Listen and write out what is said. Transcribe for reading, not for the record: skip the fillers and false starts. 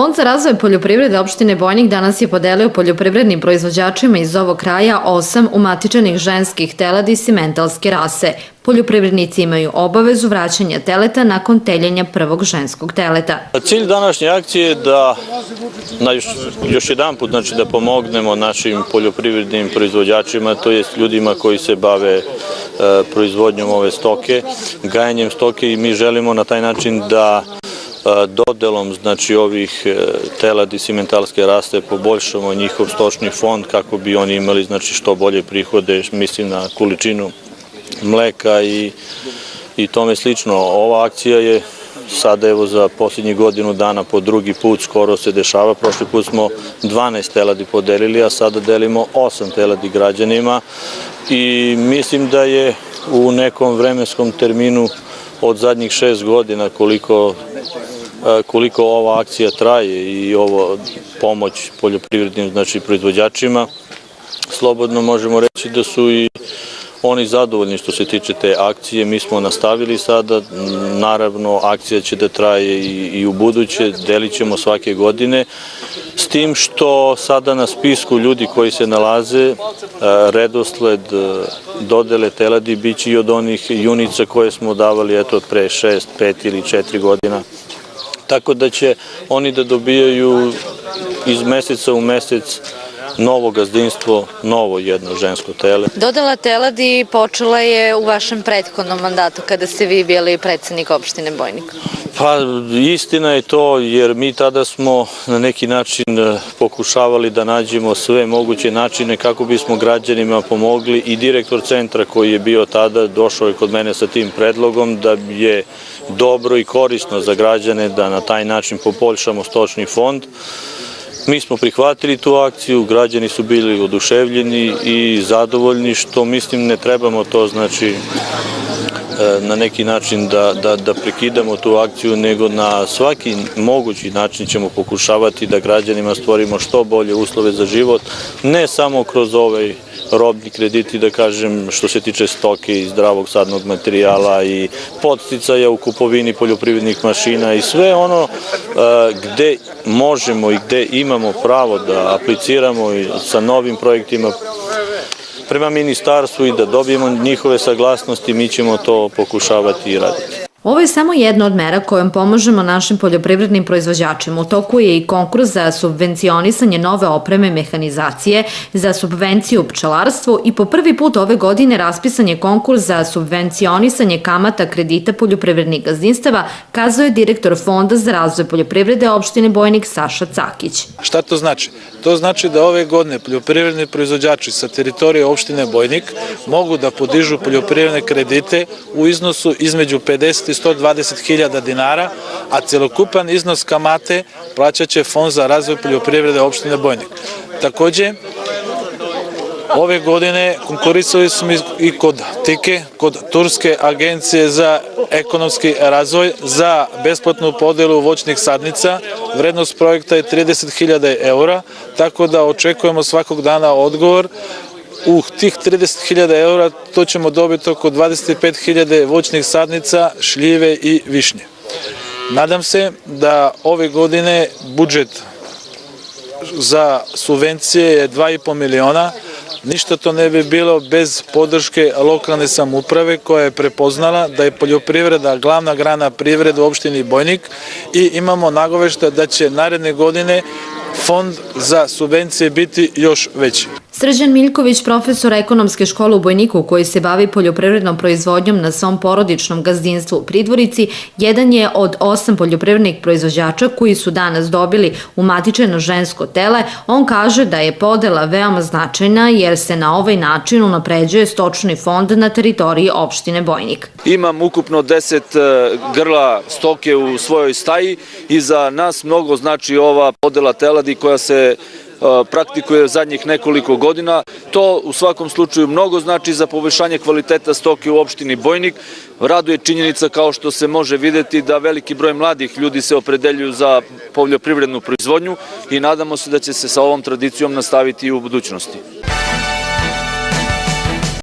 Fond za razvoj poljoprivrede opštine Bojnik danas je podelio poljoprivrednim proizvođačima iz ovog kraja 8 umatičenih ženskih teladi simentalske rase. Poljoprivrednici imaju obavezu vraćanja teleta nakon teljenja prvog ženskog teleta. Cilj današnje akcije je da još jedan put da pomognemo našim poljoprivrednim proizvođačima, to jest ljudima koji se bave proizvodnjom ove stoke, gajanjem stoke, i mi želimo na taj način da dodelom ovih teladi simentalske raste poboljšamo njihov stočni fond kako bi oni imali što bolje prihode, mislim na količinu mleka i tome slično. Ova akcija je sada evo za posljednjih godinu dana po drugi put skoro se dešava. Prošli put smo 12 teladi podelili, a sada delimo 8 teladi građanima i mislim da je u nekom vremenskom terminu od zadnjih 6 godina koliko ova akcija traje i ovo pomoć poljoprivrednim proizvođačima, slobodno možemo reći da su i oni zadovoljni što se tiče te akcije. Mi smo nastavili sada, naravno akcija će da traje i u buduće, delit ćemo svake godine, s tim što sada na spisku ljudi koji se nalaze, redosled dodele teladi biće i od onih junica koje smo davali pre 6, 5 ili 4 godina. Tako da će oni da dobijaju iz meseca u mesec novo gazdinstvo, novo jedno žensko tele. Dodela teladi počela je u vašem prethodnom mandatu kada ste vi bili predsednik opštine Bojnik. Pa istina je to, jer mi tada smo na neki način pokušavali da nađemo sve moguće načine kako bismo građanima pomogli, i direktor centra koji je bio tada došao je kod mene sa tim predlogom da je dobro i korisno za građane da na taj način poboljšamo stočni fond. Mi smo prihvatili tu akciju, građani su bili oduševljeni i zadovoljni, što mislim ne trebamo to na neki način da prekidamo tu akciju, nego na svaki mogući način ćemo pokušavati da građanima stvorimo što bolje uslove za život, ne samo kroz ovaj robni krediti, da kažem, što se tiče stoke i zdravog sadnog materijala i podsticaja u kupovini poljoprivrednih mašina i sve ono gde možemo i gde imamo pravo da apliciramo i sa novim projektima prema ministarstvu i da dobijemo njihove saglasnosti, mi ćemo to pokušavati i raditi. Ovo je samo jedna od mera kojom pomožemo našim poljoprivrednim proizvođačima. U toku je i konkurs za subvencionisanje nove opreme i mehanizacije, za subvenciju u pčelarstvu, i po prvi put ove godine raspisan je konkurs za subvencionisanje kamata kredita poljoprivrednih gazdinstava, kazao je direktor Fonda za razvoj poljoprivrede opštine Bojnik Saša Cakić. Šta to znači? To znači da ove godine poljoprivredni proizvođači sa teritorije opštine Bojnik mogu da podižu poljoprivredne kredite u iznosu između 50 i 120 hiljada dinara, a celokupan iznos kamate plaćaće Fond za razvoj poljoprivrede opštine Bojnik. Takođe, ove godine konkurisali smo i kod TIKE, kod Turske agencije za ekonomski razvoj, za besplatnu podelu voćnih sadnica. Vrednost projekta je 30.000 eura, tako da očekujemo svakog dana odgovor. U tih 30.000 eura to ćemo dobiti oko 25.000 voćnih sadnica, šljive i višnje. Nadam se da ove godine budžet za subvencije je 2,5 miliona. Ništa to ne bi bilo bez podrške lokalne samouprave koja je prepoznala da je poljoprivreda glavna grana privrede u opštini Bojnik i imamo nagoveštaj da će naredne godine fond za subvencije biti još veći. Srđan Miljković, profesor ekonomske škole u Bojniku koji se bavi poljoprivrednom proizvodnjom na svom porodičnom gazdinstvu u Pridvorici, jedan je od 8 poljoprivrednih proizvođača koji su danas dobili umatičeno žensko tele. On kaže da je podela veoma značajna jer se na ovaj način unapređuje stočni fond na teritoriji opštine Bojnik. Imam ukupno 10 grla stoke u svojoj staji i za nas mnogo znači ova podela teladi koja se praktikuje zadnjih nekoliko godina. To u svakom slučaju mnogo znači za poboljšanje kvaliteta stoke u opštini Bojnik. Raduje činjenica, kao što se može videti, da veliki broj mladih ljudi se opredeljuju za poljoprivrednu proizvodnju i nadamo se da će se sa ovom tradicijom nastaviti i u budućnosti.